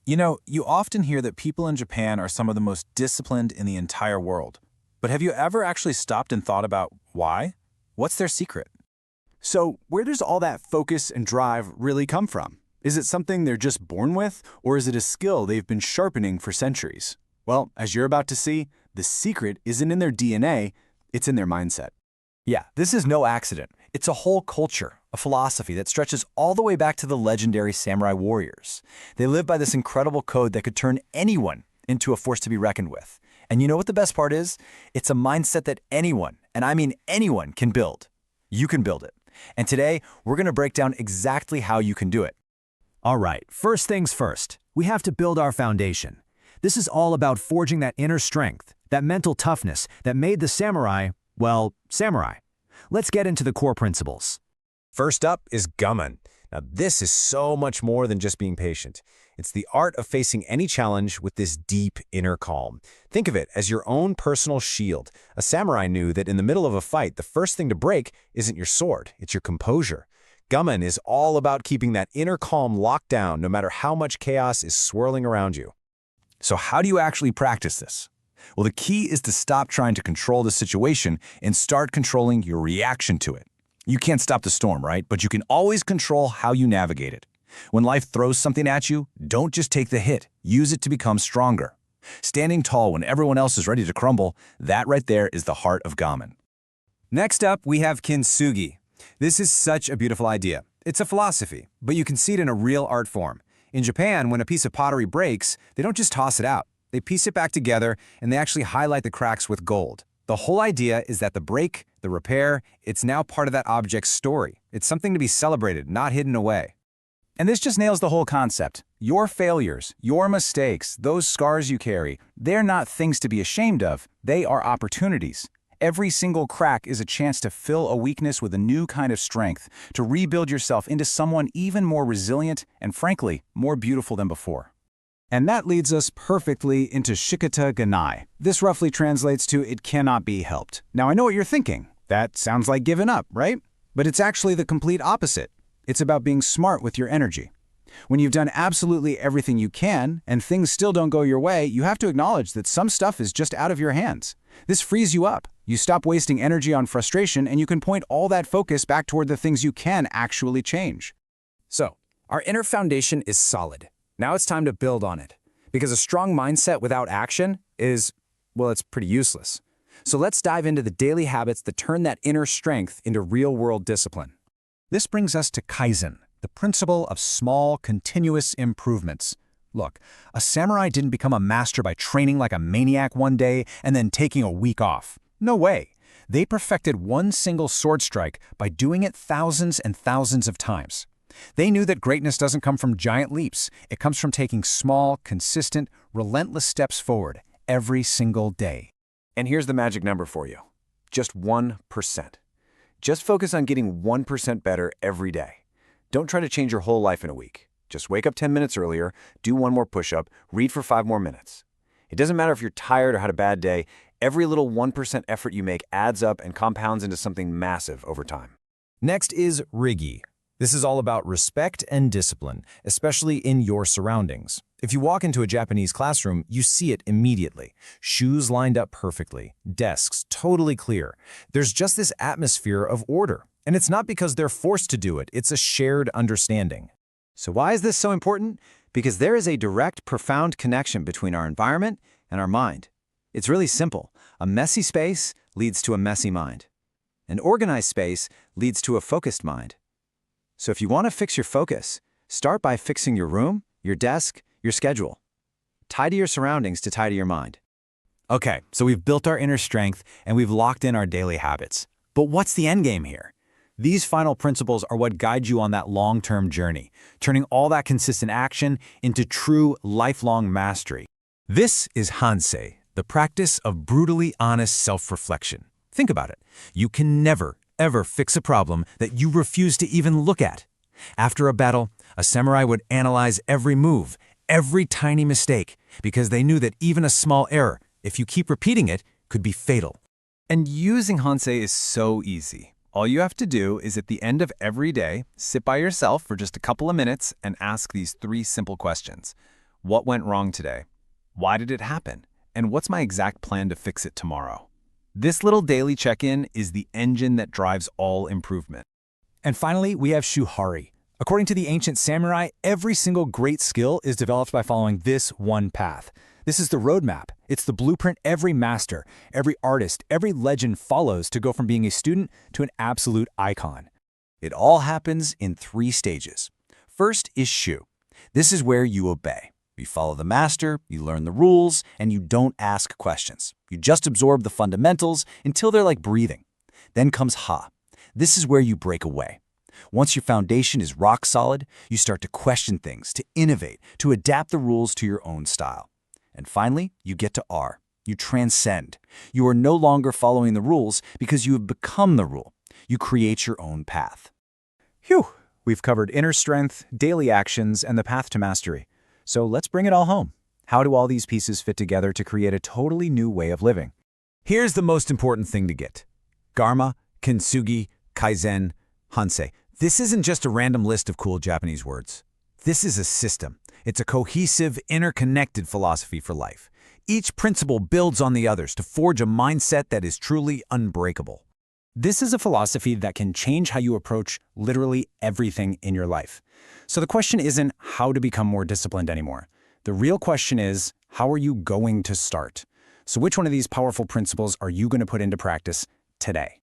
You know, you often hear that people in Japan are some of the most disciplined in the entire world. But have you ever actually stopped and thought about why? What's their secret? So, where does all that focus and drive really come from? Is it something they're just born with, or is it a skill they've been sharpening for centuries? Well, as you're about to see, the secret isn't in their DNA, it's in their mindset. Yeah, this is no accident. It's a whole culture, a philosophy that stretches all the way back to the legendary samurai warriors. They live by this incredible code that could turn anyone into a force to be reckoned with. And you know what the best part is? It's a mindset that anyone, and I mean anyone, can build. You can build it. And today, we're going to break down exactly how you can do it. All right, first things first. We have to build our foundation. This is all about forging that inner strength, that mental toughness that made the samurai, well, samurai. Let's get into the core principles. First up is Gaman. Now, this is so much more than just being patient. It's the art of facing any challenge with this deep inner calm. Think of it as your own personal shield. A samurai knew that in the middle of a fight, the first thing to break isn't your sword, it's your composure. Gaman is all about keeping that inner calm locked down no matter how much chaos is swirling around you. So how do you actually practice this? Well, the key is to stop trying to control the situation and start controlling your reaction to it. You can't stop the storm, right? But you can always control how you navigate it. When life throws something at you, don't just take the hit. Use it to become stronger. Standing tall when everyone else is ready to crumble, that right there is the heart of Gaman. Next up, we have Kintsugi. This is such a beautiful idea. It's a philosophy, but you can see it in a real art form. In Japan, when a piece of pottery breaks, they don't just toss it out. They piece it back together, and they actually highlight the cracks with gold. The whole idea is that the break, the repair, it's now part of that object's story. It's something to be celebrated, not hidden away. And this just nails the whole concept. Your failures, your mistakes, those scars you carry, they're not things to be ashamed of. They are opportunities. Every single crack is a chance to fill a weakness with a new kind of strength, to rebuild yourself into someone even more resilient and, frankly, more beautiful than before. And that leads us perfectly into Shikata Ganai. This roughly translates to "it cannot be helped." Now, I know what you're thinking. That sounds like giving up, right? But it's actually the complete opposite. It's about being smart with your energy. When you've done absolutely everything you can and things still don't go your way, you have to acknowledge that some stuff is just out of your hands. This frees you up. You stop wasting energy on frustration, and you can point all that focus back toward the things you can actually change. So, our inner foundation is solid. Now it's time to build on it. Because a strong mindset without action is, well, it's pretty useless. So let's dive into the daily habits that turn that inner strength into real-world discipline. This brings us to Kaizen, the principle of small, continuous improvements. Look, a samurai didn't become a master by training like a maniac one day and then taking a week off. No way. They perfected one single sword strike by doing it thousands and thousands of times. They knew that greatness doesn't come from giant leaps. It comes from taking small, consistent, relentless steps forward every single day. And here's the magic number for you. Just 1%. Just focus on getting 1% better every day. Don't try to change your whole life in a week. Just wake up 10 minutes earlier, do one more push-up, read for 5 more minutes. It doesn't matter if you're tired or had a bad day, every little 1% effort you make adds up and compounds into something massive over time. Next is Reigi. This is all about respect and discipline, especially in your surroundings. If you walk into a Japanese classroom, you see it immediately. Shoes lined up perfectly, desks totally clear. There's just this atmosphere of order. And it's not because they're forced to do it, it's a shared understanding. So why is this so important? Because there is a direct, profound connection between our environment and our mind. It's really simple. A messy space leads to a messy mind. An organized space leads to a focused mind. So if you want to fix your focus, start by fixing your room, your desk, your schedule. Tidy your surroundings to tidy your mind. Okay, so we've built our inner strength and we've locked in our daily habits. But what's the end game here? These final principles are what guide you on that long-term journey, turning all that consistent action into true lifelong mastery. This is Hansei, the practice of brutally honest self-reflection. Think about it. You can never, ever fix a problem that you refuse to even look at. After a battle, a samurai would analyze every move, every tiny mistake, because they knew that even a small error, if you keep repeating it, could be fatal. And using Hansei is so easy. All you have to do is at the end of every day, sit by yourself for just a couple of minutes and ask these 3 simple questions. What went wrong today? Why did it happen? And what's my exact plan to fix it tomorrow? This little daily check-in is the engine that drives all improvement. And finally, we have Shuhari. According to the ancient samurai, every single great skill is developed by following this one path. This is the roadmap. It's the blueprint every master, every artist, every legend follows to go from being a student to an absolute icon. It all happens in 3 stages. First is Shu. This is where you obey. You follow the master, you learn the rules, and you don't ask questions. You just absorb the fundamentals until they're like breathing. Then comes Ha. This is where you break away. Once your foundation is rock solid, you start to question things, to innovate, to adapt the rules to your own style. And finally, you get to R. You transcend. You are no longer following the rules because you have become the rule. You create your own path. Phew! We've covered inner strength, daily actions, and the path to mastery. So let's bring it all home. How do all these pieces fit together to create a totally new way of living? Here's the most important thing to get. Karma, Kintsugi, Kaizen, Hansei. This isn't just a random list of cool Japanese words. This is a system. It's a cohesive, interconnected philosophy for life. Each principle builds on the others to forge a mindset that is truly unbreakable. This is a philosophy that can change how you approach literally everything in your life. So the question isn't how to become more disciplined anymore. The real question is, how are you going to start? So which one of these powerful principles are you going to put into practice today?